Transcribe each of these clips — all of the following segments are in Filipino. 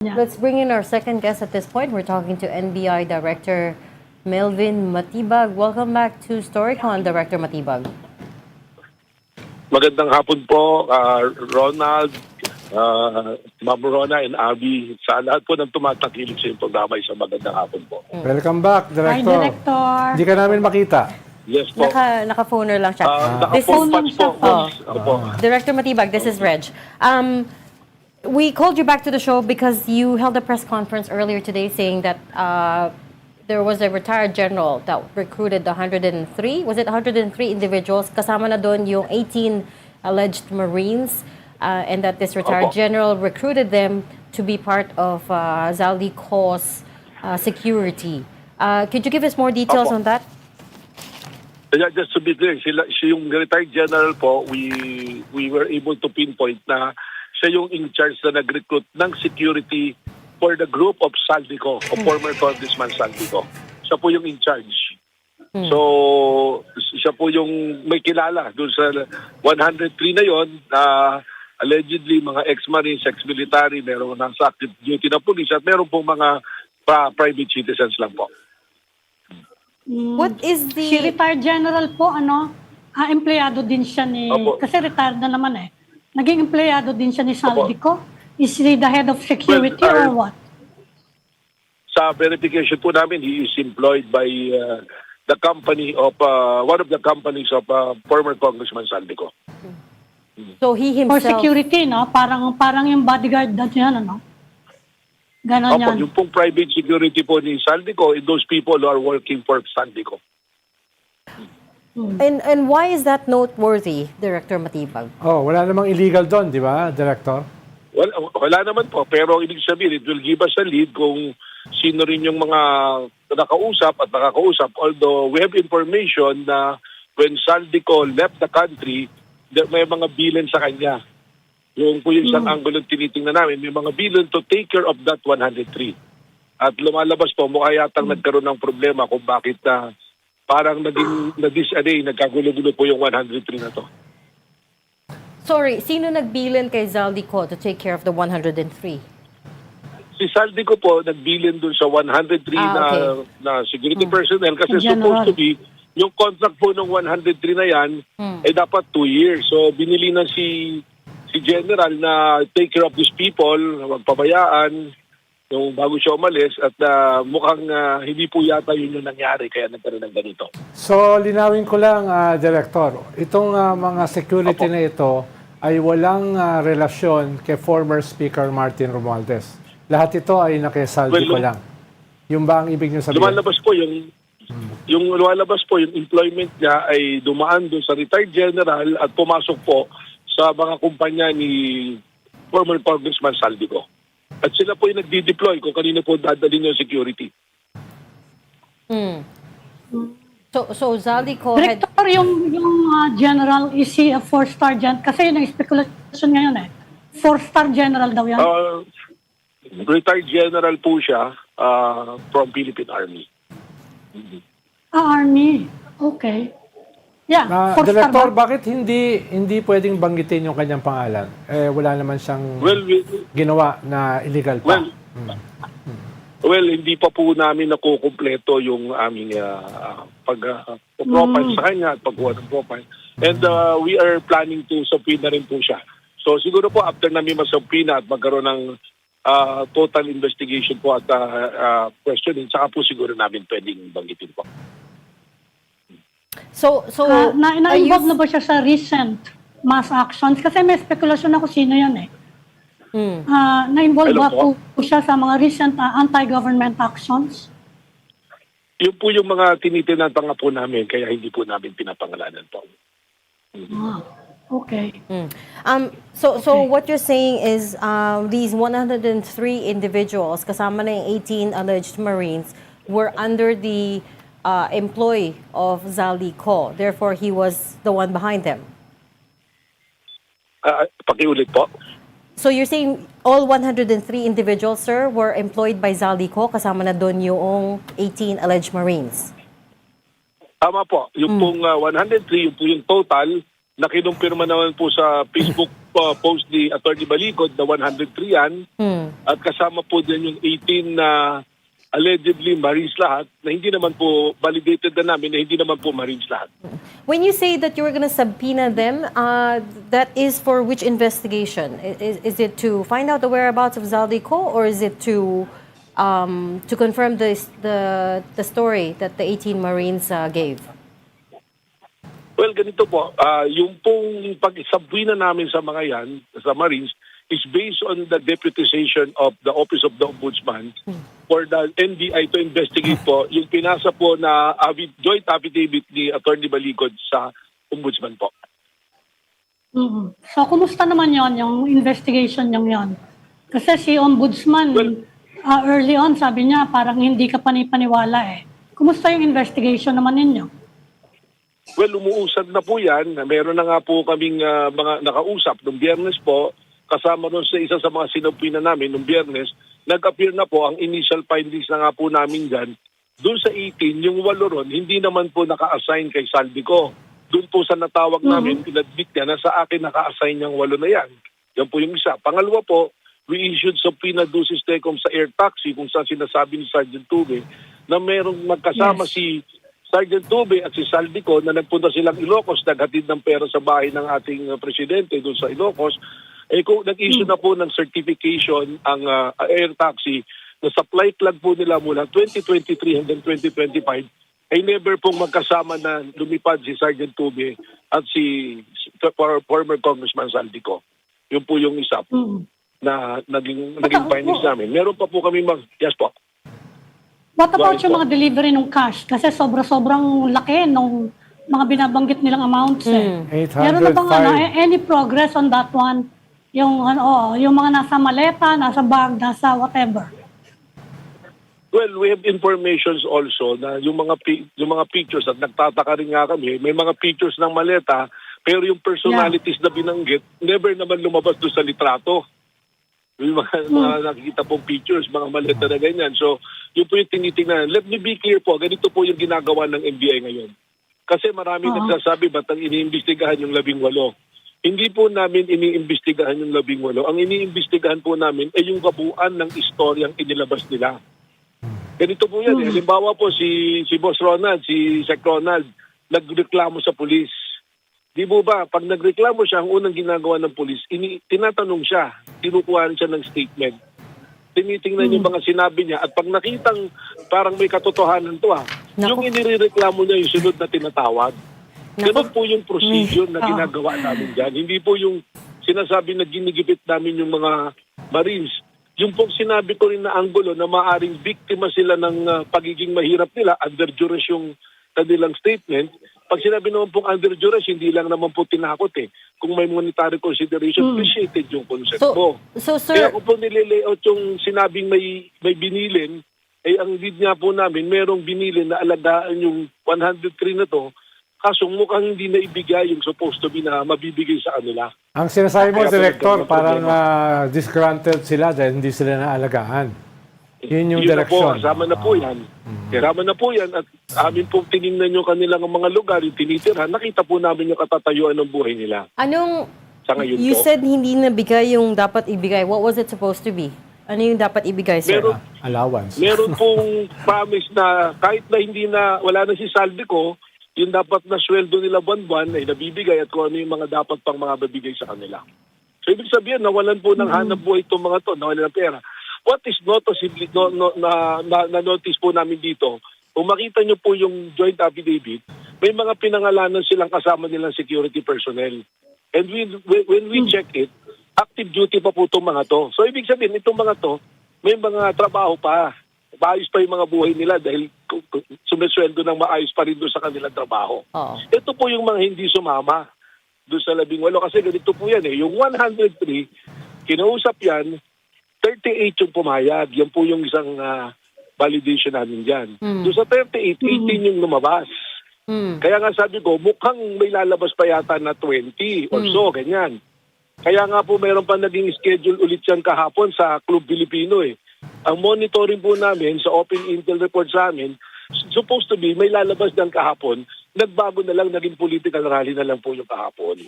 Yeah. Let's bring in our second guest at this point. We're talking to NBI Director Melvin Matibag. Welcome back to Storycon, Director Matibag. Magandang hapon po, Ronald, Ma'am Rona and Abby. Sa lahat po ng tumatakilig sa iyong programa, isang magandang hapon po. Welcome back, Hi, Director. Director. Hindi ka namin makita. Yes po. Naka-phoner lang siya. Naka-phone patch po. Opo. Director Matibag, this is Reg. We called you back to the show because you held a press conference earlier today saying that there was a retired general that recruited 103. Was it 103 individuals? Kasama na doon yung 18 alleged Marines and that this retired general recruited them to be part of Zaldico's security. Could you give us more details on that? Yeah, just to be clear, siya yung retired general po, we were able to pinpoint na siya yung in charge na nag-recruit ng security for the group of Zaldico, o former Congressman Zaldico. Siya po yung in charge. So, siya po yung may kilala doon sa 103 na yon na allegedly mga ex-marines, ex-military, meron nasa active duty na police at meron pong mga private citizens lang po. What is Si the... retired general po, empleyado din siya ni... Opo. Kasi retired na naman eh. Naging empleyado din siya ni Zaldico. Is he the head of security or what? Sa verification po namin, he is employed by the company of, one of the companies of former Congressman Zaldico. So he For himself... security, no? Parang yung bodyguard na yan, ano? Ganon Opo, yan. yung pong private security po ni Zaldico, and those people who are working for Zaldico. And why is that noteworthy, Director Matibag? Oh, wala namang illegal doon, di ba, Director? Wala naman po, pero ibig sabihin, it will give us a lead kung sino rin yung mga nakausap at nakakausap. Although we have information na when Zaldico left the country, may mga bilan sa kanya. Yung po yung isang angulo tinitingnan namin, may mga bilan to take care of that 103. At lumalabas po, mukha yatang nagkaroon ng problema kung bakit na parang nagkagulo-gulo po yung 103 na to. Sorry, sino nagbilin kay Zaldico to take care of the 103? Si Zaldico po nagbilin dun sa 103 na security personnel kasi General. supposed to be yung contract po ng 103 na yan ay dapat 2 years. So binili na si General na take care of these people, magpabayaan yung bago siya umalis at mukhang hindi po yata yun yung nangyari kaya nagkaroon ng ganito. So, linawin ko lang, Director. Itong mga security na ito ay walang relasyon kay former Speaker Martin Romualdez. Lahat ito ay nakisaldi ko lang. Yung ba ang ibig niyo sabihin? Lumalabas po yung employment niya ay dumaan doon sa retired general at pumasok po sa mga kumpanya ni former Congressman Zaldico. At sila po yung nagdi-deploy kung kanino po dadalhin yung security. So Zaldico had... Director, yung general, is he a 4-star general? Kasi yun ang speculation ngayon eh. 4-star general daw yan. Retired general po siya from Philippine Army. Army. Okay. Yeah, 4-star Director, ba? bakit hindi pwedeng banggitin yung kanyang pangalan? Wala naman siyang ginawa na illegal pa. Well, hindi pa po namin nakukumpleto yung aming pag-profile sa kanya at pagkuha ng profile. And we are planning to subpoena rin po siya. So siguro po after namin masubpoena at magkaroon ng total investigation po at questioning, saka po siguro namin pwedeng banggitin po. So Na-involve na ba siya sa recent mass actions? Kasi may speculation ako sino yan eh. Na-involve Hello ba po? po siya sa mga recent anti-government actions? Yun po yung mga tinitinang pa nga po namin, kaya hindi po namin pinapangalanan po. Okay. So what you're saying is these 103 individuals, kasama na yung 18 alleged Marines, were under the employee of Zaldico. Therefore, he was the one behind them. Pakiulit po. So you're saying all 103 individuals, sir, were employed by Zaldico, kasama na doon yung 18 alleged Marines? Tama po. Yung pong 103, yung po yung total na kinumpirma naman po sa Facebook post ni Atty. Balicod na 103 yan. At kasama po din yung 18 na allegedly Marines lahat na hindi naman po validated na namin na hindi naman po Marines lahat. When you say that you were going to subpoena them, that is for which investigation? Is it to find out the whereabouts of Zaldico, or is it to confirm the story that the 18 Marines gave? Well, ganito po, yung pong pag-subpoena namin sa mga yan, sa Marines, is based on the deputization of the Office of the Ombudsman for the NBI to investigate po yung pinasa po na joint affidavit ni Atty. Balicod sa Ombudsman po. So, kumusta naman yon yung investigation yon? Kasi si Ombudsman, early on, sabi niya, parang hindi ka panipaniwala eh. Kumusta yung investigation naman ninyo? Well, umuusad na po yan. Meron na nga po kaming mga nakausap noong Biyernes po, kasama nun sa isa sa mga sinumpinan namin noong Biyernes, nag-appear na po ang initial findings na nga po namin dyan. Doon sa 18, yung 8 ron, hindi naman po naka-assign kay Saldico. Doon po sa natawag namin, pinadmit niya na sa akin naka-assign yung 8 na yan. Yan po yung isa. Pangalawa po, we issued subpoena ducis tecum sa air taxi kung saan sinasabi ni Sergeant Tube na merong magkasama si Sergeant Tube at si Saldico na nagpunta silang Ilocos, naghatid ng pera sa bahay ng ating presidente doon sa Ilocos. Kung nag-issue na po ng certification ang air taxi na sa flight lag po nila mula 2023 hanggang 2025 ay never pong magkasama na lumipad si Sergeant Tube at si former Congressman Saldico. Yun po yung isa na naging findings namin. Meron pa po kami yes po. What about yung mga delivery ng cash? Kasi sobrang laki nung mga binabanggit nilang amounts eh. Meron na bang any progress on that one? Yung mga nasa maleta, nasa bag, nasa whatever. Well, we have informations also na yung mga pictures at nagtataka rin nga kami, may mga pictures ng maleta pero yung personalities na binanggit never naman lumabas doon sa litrato. Yung mga nakikita pong pictures, mga maleta na ganyan. So, yun po yung tinitingnan. Let me be clear po, ganito po yung ginagawa ng NBI ngayon. Kasi marami nagsasabi ba't ang iniimbestigahan yung 18? Hindi po namin iniimbestigahan yung 18. Ang iniimbestigahan po namin ay yung kabuuan ng istoryang inilabas nila. Ganito po yan. Halimbawa po si Boss Ronald, si Sec Ronald, nagreklamo sa pulis. Di mo ba, pag nagreklamo siya, ang unang ginagawa ng pulis, tinatanong siya, tinukuhaan siya ng statement. Tinitingnan yung mga sinabi niya at pag nakitang parang may katotohanan to yung inireklamo niya yung sunod na tinatawag. Ganun po yung procedure na ginagawa namin dyan. Hindi po yung sinasabi na ginigipit namin yung mga Marines. Yung pong sinabi ko rin na anggulo na maaring biktima sila ng pagiging mahirap nila under duress yung kanilang statement. Pag sinabi naman pong under duress, hindi lang naman po tinakot eh. Kung may monetary consideration, appreciated yung concept mo. So, sir, kaya kung po nililayout yung sinabing may binilin, ang lead nga po namin, merong binilin na alagaan yung 103 na to, kaso mukhang hindi na ibigay yung supposed to be na mabibigay sa kanila. Ang sinasabi mo, Director, parang disgruntled sila dahil hindi sila naalagaan. Yun yung direksyon. Kasama na po yan. Kasama na po yan at amin pong tinignan yung kanilang mga lugar, yung tinitira, nakita po namin yung katatayuan ng buhay nila. Sa ngayon you po. said hindi nabigay yung dapat ibigay. What was it supposed to be? Ano yung dapat ibigay, sir? Allowance. Meron pong promise na kahit na wala na si Saldico, yung dapat na sweldo nila buwan-buwan ay nabibigay at kung ano yung mga dapat pang mga babigay sa kanila. So ibig sabihin, nawalan po ng hanap buhay itong mga to, nawalan ng pera. What is noticeably na-notice po namin dito, kung makita nyo po yung joint affidavit, may mga pinangalanan silang kasama nilang security personnel. And when we check it, active duty pa po itong mga to. So ibig sabihin, itong mga to, may mga trabaho pa. Maayos pa yung mga buhay nila dahil sumisweldo ng maayos pa rin doon sa kanilang trabaho. Ito po yung mga hindi sumama doon sa 18 kasi ganito po yan eh. Yung 103, kinausap yan, 38 yung pumayag. Yan po yung isang validation namin dyan. Doon sa 38, 18 yung lumabas. Kaya nga sabi ko, mukhang may lalabas pa yata na 20 or so, ganyan. Kaya nga po mayroon pa naging schedule ulit yan kahapon sa Club Filipino eh. Ang monitoring po namin sa Open Intel report sa amin, supposed to be may lalabas ng kahapon, nagbago na lang, naging political rally na lang po yung kahapon.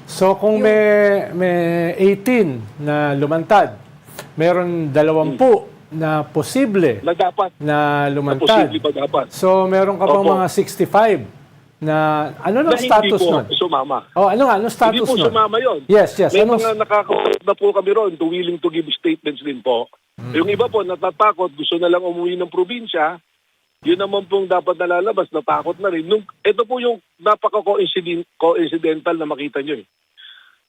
So kung may 18 na lumantad, meron 20 na posible Na dapat, na na lumantad. posible pa dapat. So meron ka pang Opo. mga 65 na ano Na ang status hindi po nun? sumama. Oh, ano nga? Anong Hindi status po nun? sumama yun. Yes. May Ano? mga nakakausap na po kami ron to willing to give statements din po. Yung iba po natatakot, gusto na lang umuwi ng probinsya. Yun naman pong dapat nalalabas, natakot na rin. Ito po yung napaka-coincidental na makita nyo eh.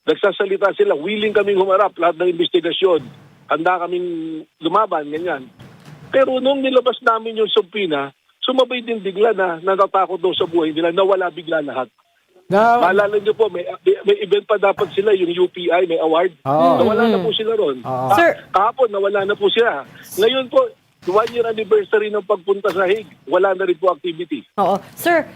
Nagsasalita sila, willing kaming humarap lahat ng investigasyon. Handa kaming lumaban, ganyan. Pero nung nilabas namin yung subpoena, sumabay din bigla na natatakot daw sa buhay nila, nawala bigla lahat. Maalala nyo po, may event pa dapat sila, yung UPI, may award. Oo. Nawala na po sila ron. Sir- Kahapon, nawala na po sila. Ngayon po, 1-year anniversary ng pagpunta sa Hague, wala na rin po activity. Oo. Sir,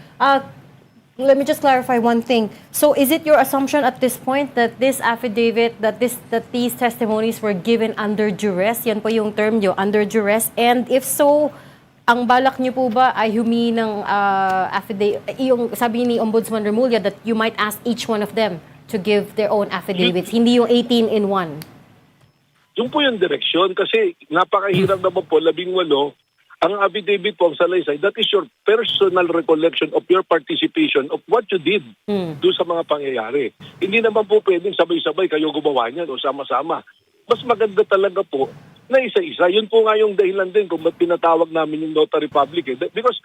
let me just clarify one thing. So is it your assumption at this point that this affidavit, that these testimonies were given under duress? Yan po yung term nyo, under duress. And if so, ang balak nyo po ba ay humingi ng affidavit, yung sabi ni Ombudsman Remulla that you might ask each one of them to give their own affidavits, hindi yung 18 in one? Yung po yung direksyon kasi napakahirap naman po, 18, ang affidavit po ang salaysay, that is your personal recollection of your participation of what you did doon sa mga pangyayari. Hindi naman po pwedeng sabay-sabay kayo gumawa niyan o sama-sama. Mas maganda talaga po na isa-isa. Yun po nga yung dahilan din kung ba't pinatawag namin yung notary public. Because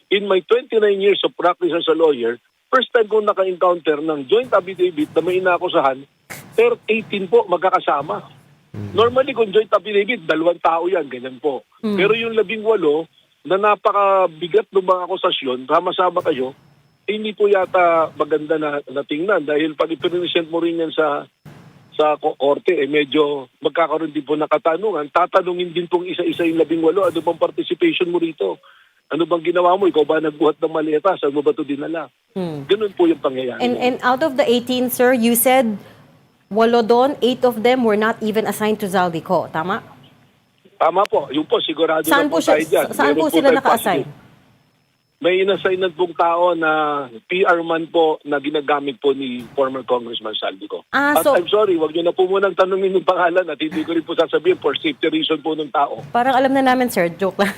in my 29 years of practice as a lawyer, first time kong naka-encounter ng joint affidavit na may inaakusahan, pero 18 po magkakasama. Normally, kung joint affidavit, 2 tao yan, ganyan po. Pero yung 18 na napakabigat ng mga akusasyon, sama-sama kayo, hindi po yata maganda na tingnan dahil pag ipipresent mo rin yan sa korte, medyo magkakaroon din po ng katanungan. Tatanungin din pong isa-isa yung 18, ano bang participation mo rito? Ano bang ginawa mo? Ikaw ba nagbuhat ng maleta? Saan mo ba ito dinala? Ganun po yung pangyayari. And out of the 18, sir, you said 8 doon, 8 of them were not even assigned to Zaldico. Tama? Tama po. Yung po, sigurado Saan na po po, tayo dyan. saan po Meron sila tayong naka-assign? positive. May inassignan pong tao na PR man po na ginagamit po ni former Congressman Saldico. At So, I'm sorry, wag niyo na po munang tanungin yung pangalan at hindi ko rin po sasabihin for safety reason po ng tao. parang alam na namin, sir. Joke lang.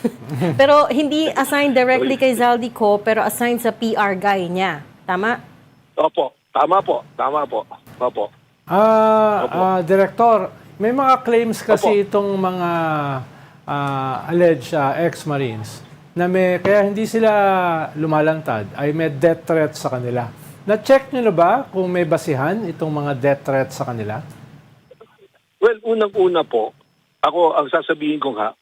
Pero hindi assigned directly kay Zaldico, pero assigned sa PR guy niya. Tama? Opo, tama po. Tama po. Opo. Director, may mga claims kasi Opo. itong mga alleged ex-Marines na kaya hindi sila lumalantad ay may death threat sa kanila. Na-check nyo na ba kung may basihan itong mga death threat sa kanila? Well, unang-una po, ako ang sasabihin ko nga,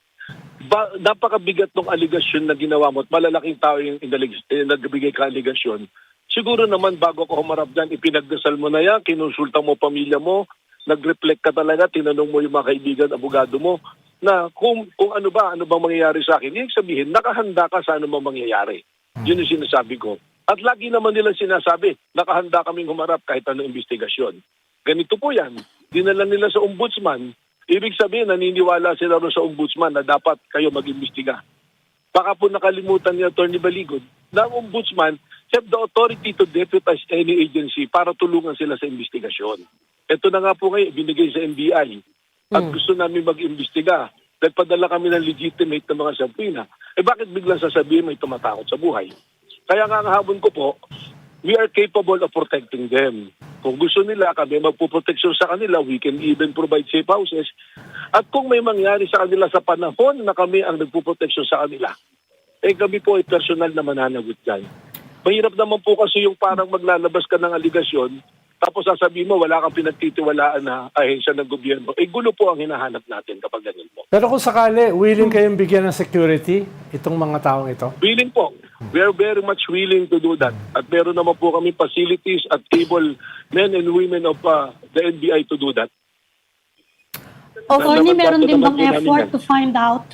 napakabigat ng aligasyon na ginawa mo at malalaking tao yung nagbigay ka aligasyon. Siguro naman bago ko humarap dyan, ipinagdasal mo na yan, kinonsulta mo pamilya mo, nag-reflect ka talaga, tinanong mo yung mga kaibigan, abogado mo, na kung ano bang mangyayari sa akin. Ibig sabihin, nakahanda ka sa ano bang mangyayari. Yun yung sinasabi ko. At lagi naman nila sinasabi, nakahanda kaming humarap kahit anong investigasyon. Ganito po yan. Dinala nila sa ombudsman. Ibig sabihin, naniniwala sila rin sa ombudsman na dapat kayo mag-imbestiga. Baka po nakalimutan ni Atty. Baligod na ang ombudsman have the authority to deputize any agency para tulungan sila sa investigasyon. Ito na nga po ngayon, binigay sa NBI. At gusto namin mag-imbestiga. Nagpadala kami ng legitimate na mga subpoena. Bakit biglang sasabihin may tumatakot sa buhay? Kaya nga ang habon ko po, we are capable of protecting them. Kung gusto nila kami magpuproteksyon sa kanila, we can even provide safe houses. At kung may mangyari sa kanila sa panahon na kami ang nagpuproteksyon sa kanila, kami po ay personal na mananagot dyan. Mahirap naman po kasi yung parang maglalabas ka ng aligasyon, tapos sasabihin mo, wala kang pinagtitiwalaan na ahensya ng gobyerno. Gulo po ang hinahanap natin kapag ganun po. Pero kung sakali, willing kayong bigyan ng security itong mga taong ito? Willing po. We are very much willing to do that. At meron naman po kami facilities at able men and women of the NBI to do that. Attorney, meron din bang effort to find out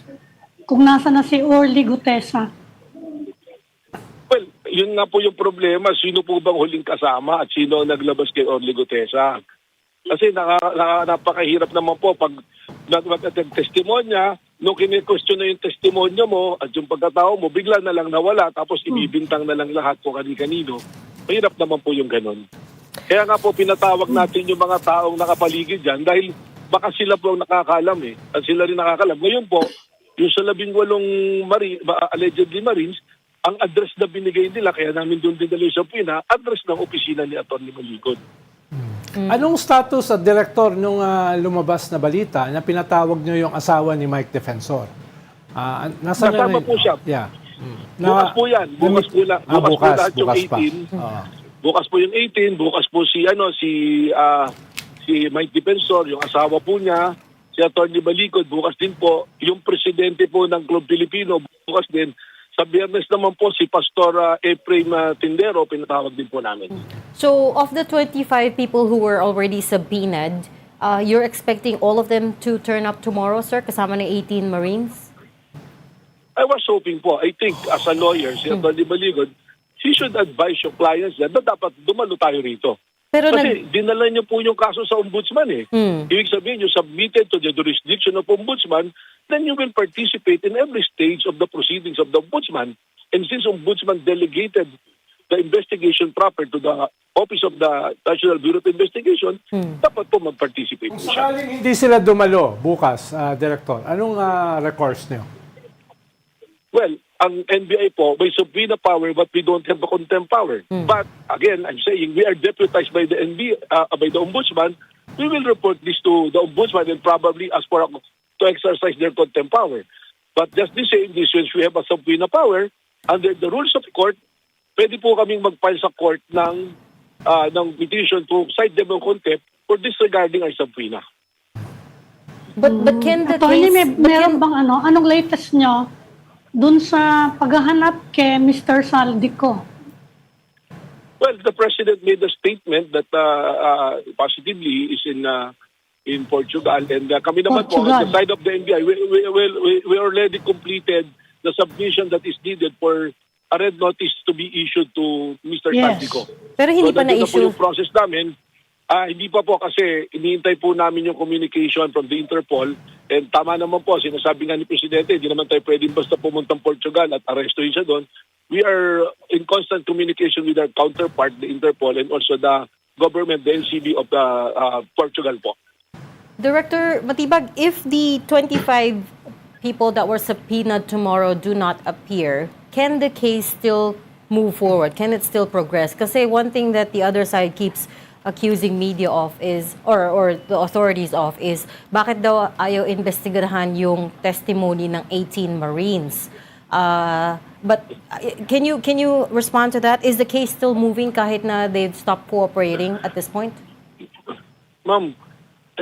kung nasa na si Orly Gutesa? Well, yun nga po yung problema. Sino po bang huling kasama at sino ang naglabas kay Orly Gutesa? Kasi napakahirap naman po pag nag-testimonya, nung kine-question na yung testimonya mo at yung pagkatao mo, bigla na lang nawala tapos ibibintang na lang lahat kung kani-kanino. Mahirap naman po yung ganun. Kaya nga po pinatawag natin yung mga taong nakapaligid dyan dahil baka sila po ang nakakalam at sila rin nakakalam. Ngayon po, yung sa 18 allegedly Marines, ang address na binigay nila, kaya namin doon dinala sa Pina, address ng opisina ni Atty. Maligod. Anong status at director nung lumabas na balita na pinatawag nyo yung asawa ni Mike Defensor? Nasaan Kasama na- po siya. Yeah. Bukas po yan. Bukas po lahat yung bukas pa. 18. Bukas po yung 18, bukas po si Mike Defensor, yung asawa po niya, si Atty. Maligod, bukas din po yung presidente po ng Club Filipino, bukas din. Sa Biyernes naman po si Pastor Ephraim Tindero, pinatawag din po namin. So, of the 25 people who were already subpoenaed, you're expecting all of them to turn up tomorrow, sir, kasama ng 18 Marines? I was hoping po, I think as a lawyer, si Atty. Maligod, he should advise your clients na dapat dumalo tayo rito. Pero Kasi dinala niyo po yung kaso sa ombudsman Ibig sabihin, you submitted to the jurisdiction of ombudsman, then you will participate in every stage of the proceedings of the ombudsman. And since ombudsman delegated the investigation proper to the Office of the National Bureau of Investigation, dapat po mag-participate Kung po siya. sakaling hindi sila dumalo bukas, Director, anong recourse nyo? Well, ang NBI po, may subpoena power but we don't have the contempt power. But again, I'm saying we are deputized by the by the ombudsman. We will report this to the ombudsman and probably ask for to exercise their contempt power. But just the same, since we have a subpoena power, under the rules of court, pwede po kaming mag-file sa court ng petition to cite them of contempt for disregarding our subpoena. But can the Attorney, case... meron bang anong latest nyo dun sa paghahanap kay Mr. Saldico? Well, the president made a statement that positively is in Portugal, and kami naman po on the side of the NBI, we already completed the submission that is needed for a red notice to be issued to Mr. Saldico. Pero hindi pa nandun na po na-issue. yung process namin. Hindi pa po kasi iniintay po namin yung communication from the Interpol, and tama naman po, sinasabi nga ni Presidente, hindi naman tayo pwedeng basta pumuntang Portugal at arestuhin siya doon. We are in constant communication with our counterpart, the Interpol, and also the government, the NCB of the Portugal po. Director Matibag, if the 25 people that were subpoenaed tomorrow do not appear, can the case still move forward? Can it still progress? Kasi one thing that the other side keeps accusing media of is, or the authorities of, is bakit daw ayaw investigahan yung testimony ng 18 Marines? But can you respond to that? Is the case still moving kahit na they've stopped cooperating at this point? Ma'am,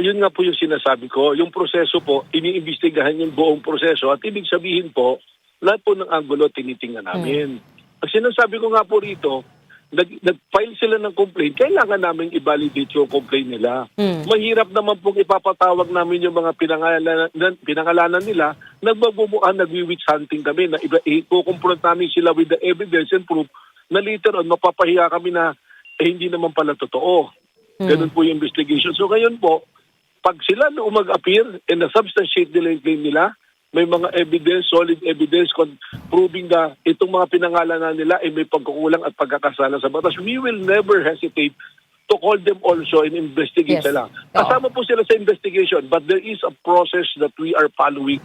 ayun nga po yung sinasabi ko. Yung proseso po, iniimbestigahan yung buong proseso at ibig sabihin po, lahat po ng anggulo tinitingnan namin. Ang sinasabi ko nga po rito, nag-file sila ng complaint, kailangan namin i-validate yung complaint nila. Mahirap naman pong ipapatawag namin yung mga pinangalanan nila, nagwi-witch hunting kami, na i-confront namin sila with the evidence and proof na later on mapapahiya kami na hindi naman pala totoo. Ganun po yung investigation. So ngayon po, pag sila na mag-appear and na-substantiate nila yung claim nila, may mga evidence, solid evidence proving na itong mga pinangalanan nila ay may pagkukulang at pagkakasala sa batas. We will never hesitate to call them also and investigate sila. Kasama po sila sa investigation, but there is a process that we are following.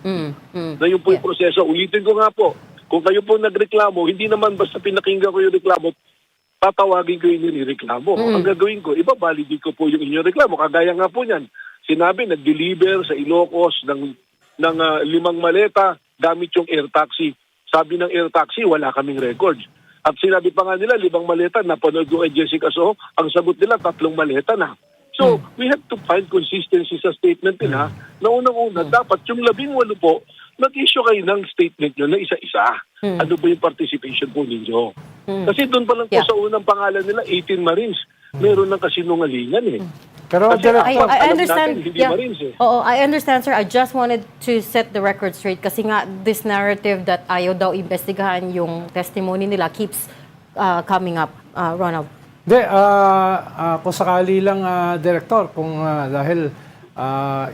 Na yun po yung proseso. Ulitin ko nga po, kung kayo po nagreklamo, hindi naman basta pinakinggan ko yung reklamo, tatawagin ko yung nireklamo. Ang gagawin ko, ibabalidate ko po yung inyong reklamo. Kagaya nga po niyan, sinabi, nag-deliver sa Ilocos ng 5 maleta gamit yung air taxi. Sabi ng air taxi, wala kaming records. At sinabi pa nga nila, 5 maleta, napanood ko kay Jessica Soho, ang sagot nila, 3 maleta na. So, we have to find consistency sa statement nila na unang-una, dapat yung 18 po, mag-issue kayo ng statement nyo na isa-isa. Ano ba yung participation po ninyo? Kasi doon pa lang po sa unang pangalan nila, 18 Marines. Meron ng kasinungalingan eh. Pero Kasi I understand. Natin, hindi Marines eh. Oo, I understand, sir. I just wanted to set the record straight kasi nga this narrative that ayaw daw investigahan yung testimony nila keeps coming up, Ronald. Hindi, kung sakali lang, Director, kung dahil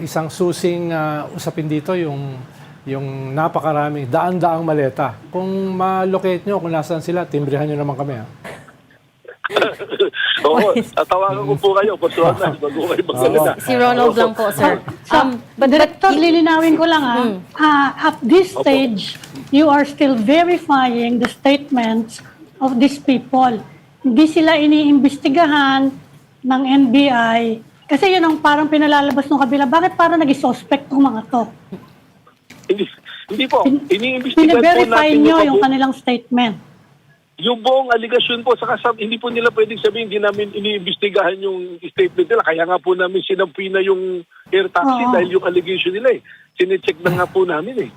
isang susing usapin dito yung napakaraming daan-daang maleta. Kung ma-locate nyo kung nasaan sila, timbrihan nyo naman kami. Oo, tatawagan ko po kayo, personal, bago kayo magsalita. Si Ronald lang po, sir. But Director, lilinawin ko lang at this stage, you are still verifying the statements of these people. Hindi sila iniimbestigahan ng NBI kasi yun ang parang pinalalabas ng kabila. Bakit parang nag-suspect ng mga to? Hindi po, iniimbestigahan po Pina-verify natin nyo yung kanilang statement. yung buong aligasyon po, saka hindi po nila pwedeng sabihin, hindi namin iniimbestigahan yung statement nila. Kaya nga po namin sinampi na yung air taxi Oo. dahil yung allegation nila Sinecheck na nga po namin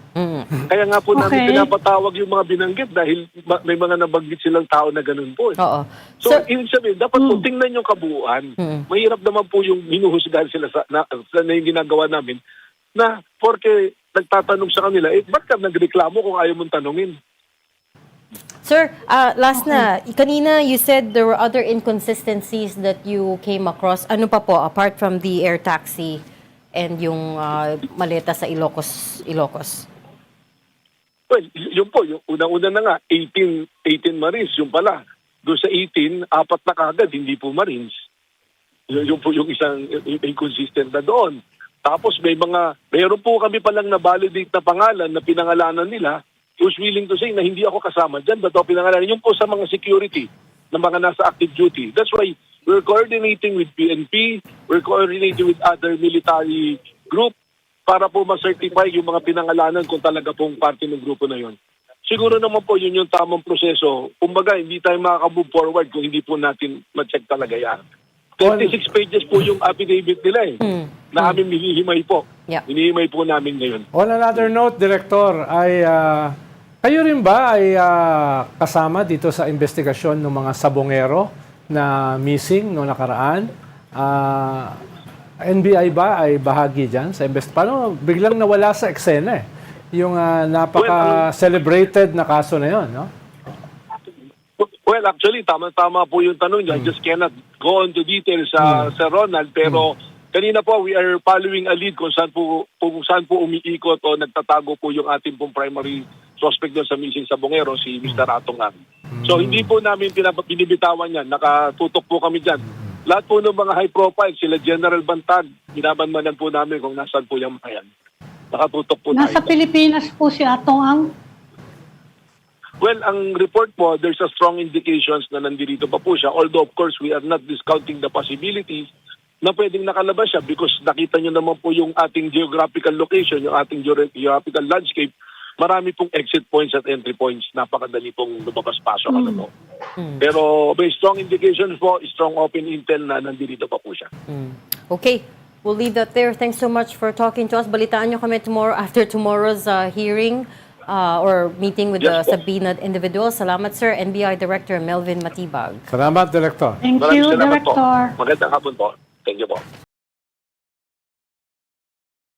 Kaya nga po namin pinapatawag yung mga binanggit dahil may mga nabanggit silang tao na ganun po. Oo. So, ibig sabihin, dapat po tingnan yung kabuuan. Mahirap naman po yung hinuhusgahan sila na yung ginagawa namin na porke nagtatanong sa kanila, ba't ka nagreklamo kung ayaw mong tanungin? Sir, last na, kanina you said there were other inconsistencies that you came across. Ano pa po, apart from the air taxi and yung maleta sa Ilocos? Well, yun po, yung unang-una na nga, 18 Marines, yung pala. Doon sa 18, 4 na kagad, hindi po Marines. Yun po yung isang inconsistent na doon. Tapos mayroon po kami palang na-validate na pangalan na pinangalanan nila who's willing to say na hindi ako kasama dyan, ba't ako pinangalanan? Yung po sa mga security na mga nasa active duty. That's why we're coordinating with PNP, we're coordinating with other military group para po ma-certify yung mga pinangalanan kung talaga pong parte ng grupo na yon. Siguro naman po yun yung tamang proseso. Kumbaga, hindi tayo makaka-move forward kung hindi po natin ma-check talaga yan. 36 pages po yung affidavit nila na aming hinihimay po. Yeah. Hinihimay po namin ngayon. On another note, Director, ay kayo rin ba ay kasama dito sa investigasyon ng mga sabongero na missing noong nakaraan? NBI ba ay bahagi dyan sa Paano biglang nawala sa eksena yung napaka-celebrated na kaso na yon, no? Well, actually, tama po yung tanong niya. I just cannot go into details sa Ronald, pero kanina po, we are following a lead kung saan po umiikot o nagtatago po yung ating pong primary suspect doon sa missing sabongero, si Mr. Atong Ang. So, hindi po namin binibitawan yan. Nakatutok po kami dyan. Lahat po ng mga high profile, sila General Bantag, binabanmanan po namin kung nasaan po yung mga yan. Nakatutok po Nasa tayo. Pilipinas po si Atong Ang. Well, ang report po, there's a strong indications na nandito pa po siya. Although, of course, we are not discounting the possibilities na pwedeng nakalabas siya because nakita nyo naman po yung ating geographical location, yung ating geographical landscape. Marami pong exit points at entry points. Napakadali pong lumabas-pasok. Pero may strong indications po, strong open intel na nandito pa po siya. Okay. We'll leave that there. Thanks so much for talking to us. Balitaan nyo kami tomorrow after tomorrow's hearing or meeting with the subpoenaed individuals. Salamat, sir. NBI Director Melvin Matibag. Salamat, Director. Thank Maraming you, salamat po. Director. Magandang hapon po. Thank you po.